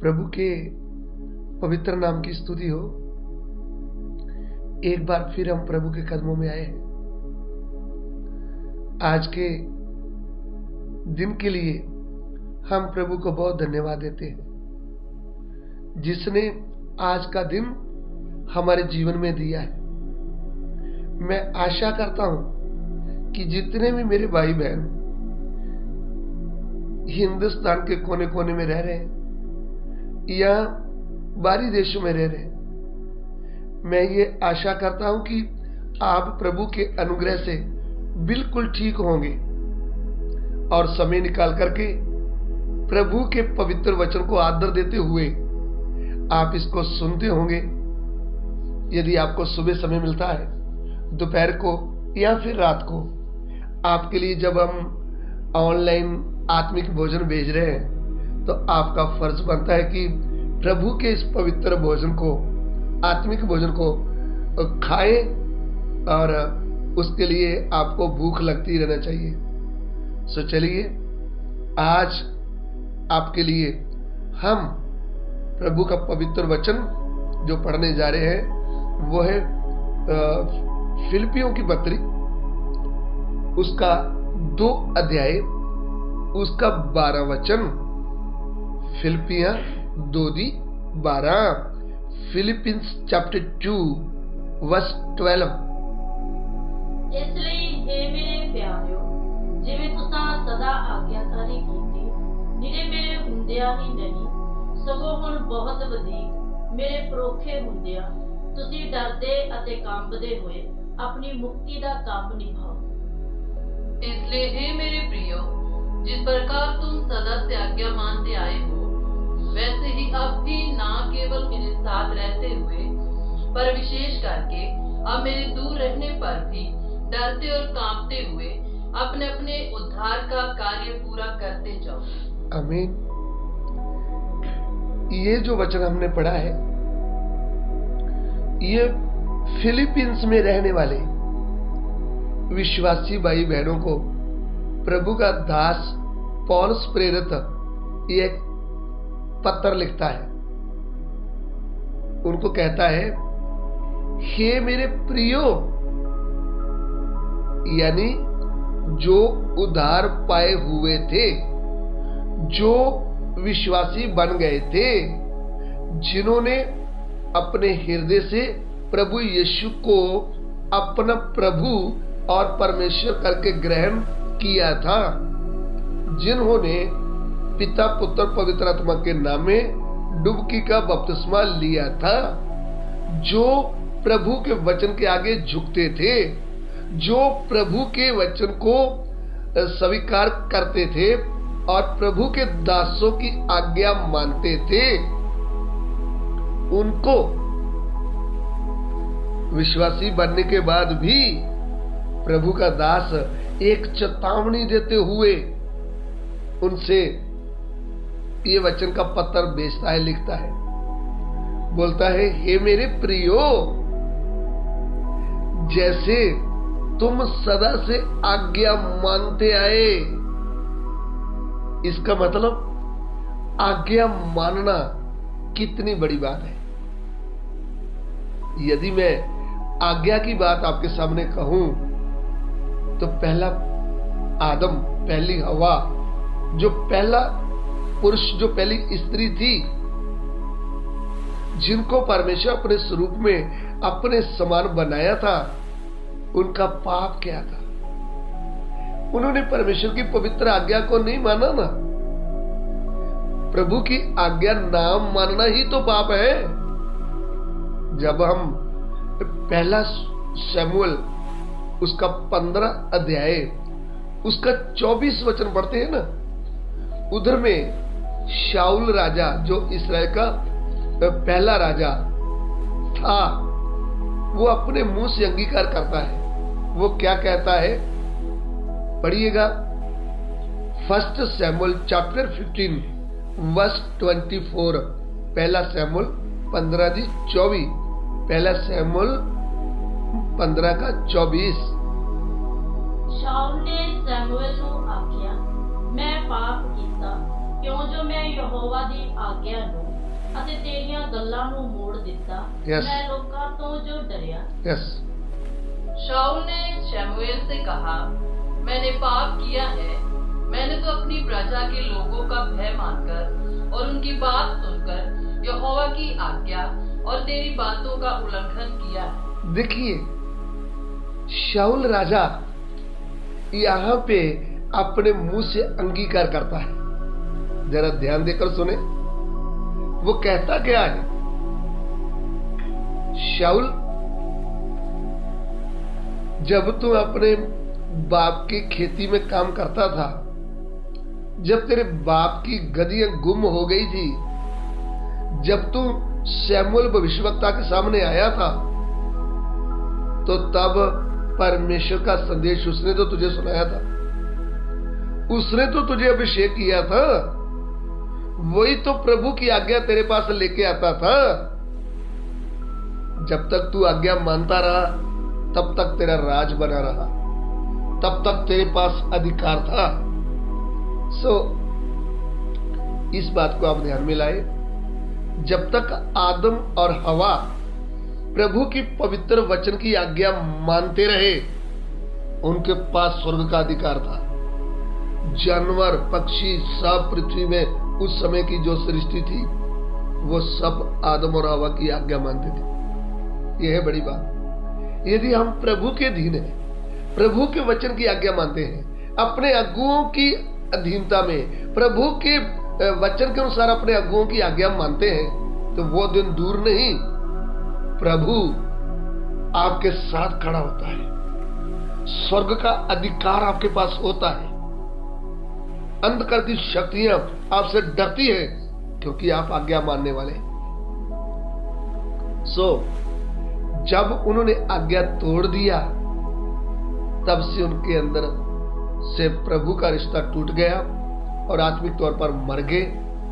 प्रभु के पवित्र नाम की स्तुति हो। एक बार फिर हम प्रभु के कदमों में आए हैं। आज के दिन के लिए हम प्रभु को बहुत धन्यवाद देते हैं, जिसने आज का दिन हमारे जीवन में दिया है। मैं आशा करता हूं कि जितने भी मेरे भाई बहन हिंदुस्तान के कोने कोने में रह रहे हैं या बाहरी देशों में रह रहे हैं, मैं ये आशा करता हूं कि आप प्रभु के अनुग्रह से बिल्कुल ठीक होंगे और समय निकाल करके प्रभु के पवित्र वचन को आदर देते हुए आप इसको सुनते होंगे। यदि आपको सुबह समय मिलता है, दोपहर को या फिर रात को, आपके लिए जब हम ऑनलाइन आत्मिक भोजन भेज रहे हैं, तो आपका फर्ज बनता है कि प्रभु के इस पवित्र भोजन को, आत्मिक भोजन को खाएं और उसके लिए आपको भूख लगती रहना चाहिए। सो चलिए, आज आपके लिए हम प्रभु का पवित्र वचन जो पढ़ने जा रहे हैं वो है फिलिपियों की पत्री, उसका 2 अध्याय, उसका 12 वचन। फिलिपियां 2:12, फिलिपियंस चैप्टर 2 वर्स 12। इसलिए हे मेरे प्यारिओ, जिवें तुसां सदा आग्याकारी कीती, निरे मेरे हुंदिया ही नहीं सगों हुण बहुत वधीक मेरे परोखे हुंदिया तुसीं डरदे अते कंबदे होए अपनी मुक्ति दा काम निभाओ। इसलिए हे मेरे प्रियो, जिस प्रकार तुम सदा से आज्ञा मानते आए हो, वैसे ही अब भी ना केवल मेरे साथ रहते हुए, पर विशेष करके अब मेरे दूर रहने पर भी डरते और कांपते हुए अपने अपने उद्धार का कार्य पूरा करते जाओ। आमीन। ये जो वचन हमने पढ़ा है, ये फिलीपींस में रहने वाले विश्वासी भाई बहनों को प्रभु का दास पौलुस प्रेरित ये पत्र लिखता है। उनको कहता है, हे मेरे प्रियो, यानी जो उद्धार पाए हुए थे, जो विश्वासी बन गए थे, जिन्होंने अपने हृदय से प्रभु यीशु को अपना प्रभु और परमेश्वर करके ग्रहण किया था, जिन्होंने पिता पुत्र पवित्र आत्मा के नाम में डुबकी का बपतिस्मा लिया था, जो प्रभु के वचन के आगे झुकते थे, जो प्रभु के वचन को स्वीकार करते थे और प्रभु के दासों की आज्ञा मानते थे, उनको विश्वासी बनने के बाद भी प्रभु का दास एक चेतावनी देते हुए उनसे ये वचन का पत्र भेजता है, लिखता है। बोलता है, हे मेरे प्रियो, जैसे तुम सदा से आज्ञा मानते आए। इसका मतलब आज्ञा मानना कितनी बड़ी बात है। यदि मैं आज्ञा की बात आपके सामने कहूं, तो पहला आदम, पहली हवा, जो पहला पुरुष, जो पहली स्त्री थी, जिनको परमेश्वर अपने स्वरूप में अपने समान बनाया था, उनका पाप क्या था? उन्होंने परमेश्वर की पवित्र आज्ञा को नहीं माना ना। प्रभु की आज्ञा ना मानना ही तो पाप है। जब हम पहला शमूएल उसका 15 अध्याय उसका 24 वचन पढ़ते हैं ना, उधर में शाऊल राजा, जो इस्राएल का पहला राजा था, वो अपने मुंह से अंगीकार करता है। वो क्या कहता है, पढ़िएगा। 1 शमूएल चैप्टर 15 वर्स 24, पहला शमूएल 15:24, पहला शमूएल 15:24। शाऊल ने शमूएल नूं आख्या, मैं पाप कीता ਕਿਉਂ ਜੋ ਮੈਂ ਯਹੋਵਾ ਦੀ ਆਗਿਆ ਨੂੰ ਅਤੇ ਤੇਰੀਆਂ ਗੱਲਾਂ ਨੂੰ ਮੋੜ ਦਿੱਤਾ। Yes. ਮੈਂ ਲੋਕਾਂ ਤੋਂ ਜੋ ਡਰਿਆ। यस, शाऊल ने शमूएल से कहा, मैंने पाप किया है। मैंने तो अपनी प्रजा के लोगों का भय मानकर और उनकी बात सुनकर यहोवा की आज्ञा और तेरी बातों का उल्लंघन किया है। देखिए शाऊल राजा यहाँ पे अपने मुंह से अंगीकार करता है। जरा ध्यान देकर सुने, वो कहता क्या है। शाऊल, जब तू अपने बाप की खेती में काम करता था, जब तेरे बाप की गदियां गुम हो गई थी, जब तू शमूएल भविष्यवक्ता के सामने आया था, तो तब परमेश्वर का संदेश उसने तो तुझे सुनाया था, उसने तो तुझे अभिषेक किया था, वही तो प्रभु की आज्ञा तेरे पास लेके आता था। जब तक तू आज्ञा मानता रहा, तब तक तेरा राज बना रहा, तब तक तेरे पास अधिकार था। इस बात को आप ध्यान में लाए। जब तक आदम और हवा प्रभु की पवित्र वचन की आज्ञा मानते रहे, उनके पास स्वर्ग का अधिकार था। जानवर, पक्षी, सब पृथ्वी में उस समय की जो सृष्टि थी, वो सब आदम और हवा की आज्ञा मानते थे। यह है बड़ी बात। यदि हम प्रभु के अधीन हैं, प्रभु के वचन की आज्ञा मानते हैं, अपने अगुओं की अधीनता में प्रभु के वचन के अनुसार अपने अगुओं की आज्ञा मानते हैं, तो वो दिन दूर नहीं, प्रभु आपके साथ खड़ा होता है। स्वर्ग का अधिकार आपके पास होता है। अंधकार की शक्तियां आपसे डरती हैं, क्योंकि आप आज्ञा मानने वाले। जब उन्होंने आज्ञा तोड़ दिया, तब से उनके अंदर से प्रभु का रिश्ता टूट गया और आत्मिक तौर पर मर गए,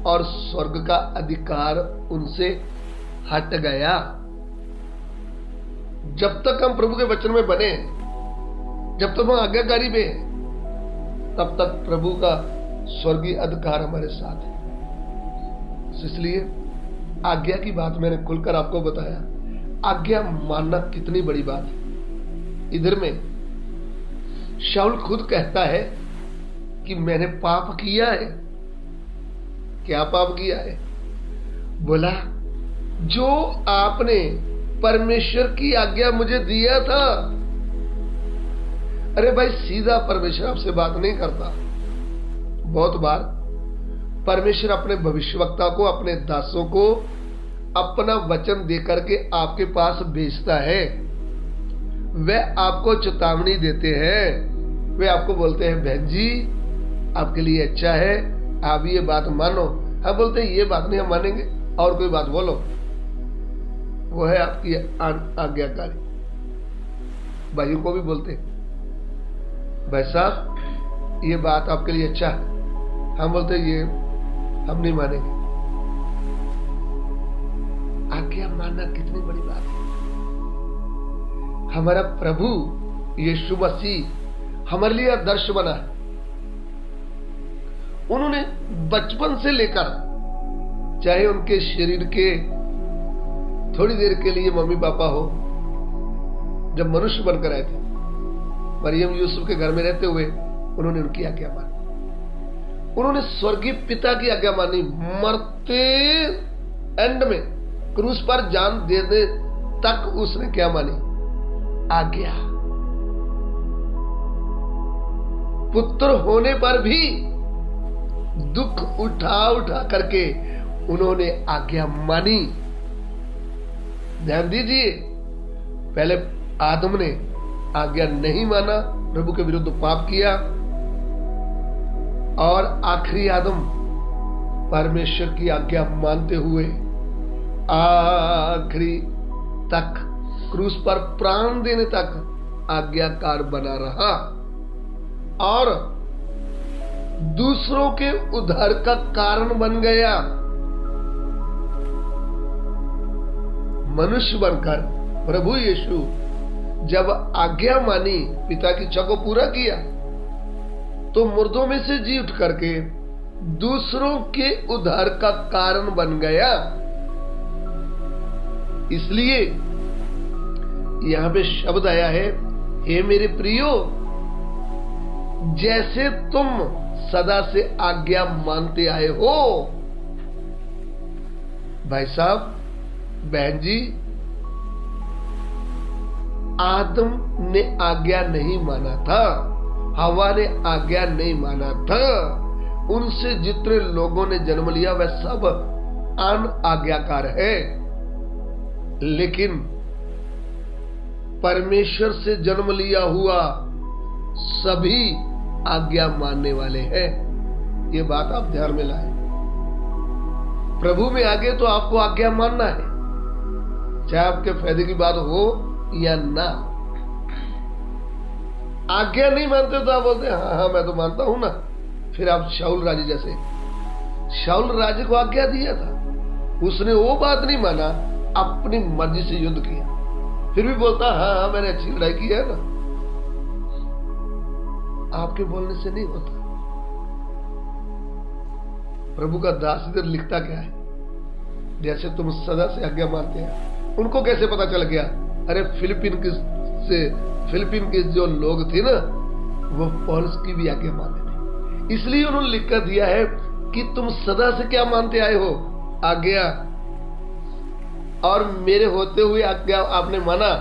और स्वर्ग का अधिकार उनसे हट गया। जब तक हम प्रभु के वचन में बने, जब तक हम आज्ञाकारी में, तब तक प्रभु का स्वर्गीय अधिकार हमारे साथ है। इसलिए आज्ञा की बात मैंने खुलकर आपको बताया। आज्ञा मानना कितनी बड़ी बात है। इधर में शाऊल खुद कहता है कि मैंने पाप किया है। क्या पाप किया है? बोला, जो आपने परमेश्वर की आज्ञा मुझे दिया था। अरे भाई, सीधा परमेश्वर आपसे बात नहीं करता। बहुत बार परमेश्वर अपने भविष्यवक्ता को, अपने दासों को अपना वचन देकर के आपके पास भेजता है। वे आपको चेतावनी देते हैं। वे आपको बोलते हैं, बहन जी आपके लिए अच्छा है, आप ये बात मानो। हम बोलते हैं ये बात नहीं हम मानेंगे, और कोई बात बोलो। वो है आपकी आज्ञाकारी। भाइयों को भी बोलते हैं, भाई साहब ये बात आपके लिए अच्छा है। हम बोलते हैं ये हम नहीं मानेंगे। आज्ञा मानना कितनी बड़ी बात है। हमारा प्रभु यीशु मसीह हमारे लिए आदर्श बना है। उन्होंने बचपन से लेकर, चाहे उनके शरीर के थोड़ी देर के लिए मम्मी पापा हो, जब मनुष्य बनकर आए थे, मरियम यूसुफ के घर में रहते हुए उन्होंने उनकी आज्ञा मानी। उन्होंने स्वर्गीय पिता की आज्ञा मानी। मरते एंड में क्रूस पर जान देने तक उसने क्या मानी? आज्ञा। पुत्र होने पर भी दुख उठा उठा करके उन्होंने आज्ञा मानी। ध्यान दीजिए, पहले आदम ने आज्ञा नहीं माना, प्रभु के विरुद्ध पाप किया, और आखिरी आदम परमेश्वर की आज्ञा मानते हुए आखिरी तक, क्रूस पर प्राण देने तक आज्ञाकार बना रहा और दूसरों के उद्धार का कारण बन गया। मनुष्य बनकर प्रभु यीशु जब आज्ञा मानी, पिता की इच्छा को पूरा किया, तो मुर्दों में से जी उठ करके दूसरों के उद्धार का कारण बन गया। इसलिए यहां पे शब्द आया है, हे मेरे प्रियो, जैसे तुम सदा से आज्ञा मानते आए हो। भाई साहब, बहन जी, आदम ने आज्ञा नहीं माना था, हवा ने आज्ञा नहीं माना था। उनसे जितने लोगों ने जन्म लिया वह सब अन आज्ञाकार है। लेकिन परमेश्वर से जन्म लिया हुआ सभी आज्ञा मानने वाले हैं। ये बात आप ध्यान में लाएं। प्रभु में आगे तो आपको आज्ञा मानना है, चाहे आपके फायदे की बात हो या ना। आज्ञा नहीं मानते तो आप बोलते हैं हाँ हाँ मैं तो मानता हूं ना। फिर आप शाऊल राजे जैसे, शाऊल राजे को आज्ञा दिया था, उसने वो बात नहीं माना, अपनी मर्जी से युद्ध किया, फिर भी बोलता हाँ हाँ मैंने अच्छी लड़ाई की है ना। आपके बोलने से नहीं होता। प्रभु का दास इधर लिखता क्या है, जैसे तुम सदा से आज्ञा मानते हैं। उनको कैसे पता चल गया? अरे फिलिपीन के जो लोग थे ना, वो पौलुस की भी आज्ञा मानते थे। इसलिए उन्होंने लिख कर दिया है कि तुम सदा से क्या मानते आए हो? आज्ञा। और मेरे होते हुए आज्ञा आपने माना,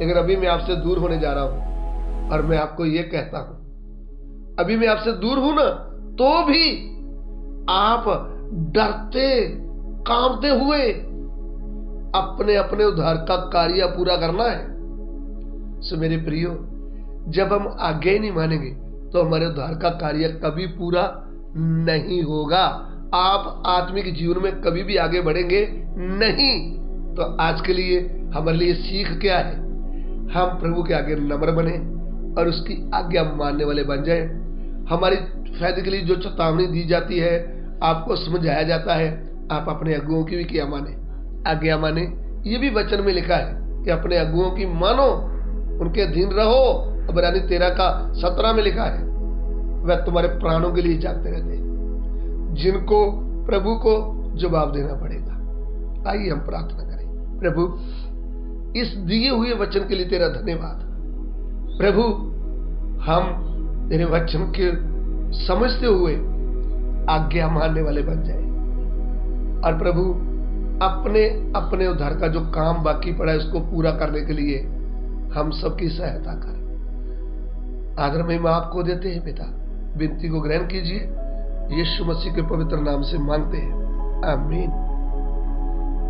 लेकिन अभी मैं आपसे दूर होने जा रहा हूं और मैं आपको यह कहता हूं, अभी मैं आपसे दूर हूं ना, तो भी आप डरते कांपते हुए अपने अपने उद्धार का कार्य पूरा करना है। सो मेरे प्रियो, जब हम आज्ञा ही नहीं मानेंगे तो हमारे उद्धार का कार्य कभी पूरा नहीं होगा। आप आत्मिक जीवन में कभी भी आगे बढ़ेंगे नहीं। तो आज के लिए हमारे लिए सीख क्या है? हम प्रभु के आगे नम्र बने और उसकी आज्ञा मानने वाले बन जाए। हमारी फायदे के लिए जो चेतावनी दी जाती है, आपको समझाया जाता है, आप अपने अगुओं की भी क्या माने, आज्ञा माने। ये भी वचन में लिखा है कि अपने अगुओं की मानो, उनके अधीन रहो। इब्रानी 13:17 में लिखा है, वह तुम्हारे प्राणों के लिए जागते रहते हैं, जिनको प्रभु को जवाब देना पड़ेगा। आइए हम प्रार्थना करें। प्रभु, इस दिए हुए वचन के लिए तेरा धन्यवाद। प्रभु, हम तेरे वचन के समझते हुए आज्ञा मानने वाले बन जाए, और प्रभु अपने अपने उद्धार का जो काम बाकी पड़ा है उसको पूरा करने के लिए हम सबकी सहायता कर। आदर महिमा आपको देते हैं पिता, विनती को ग्रहण कीजिए, यीशु मसीह के पवित्र नाम से मांगते हैं, आमीन।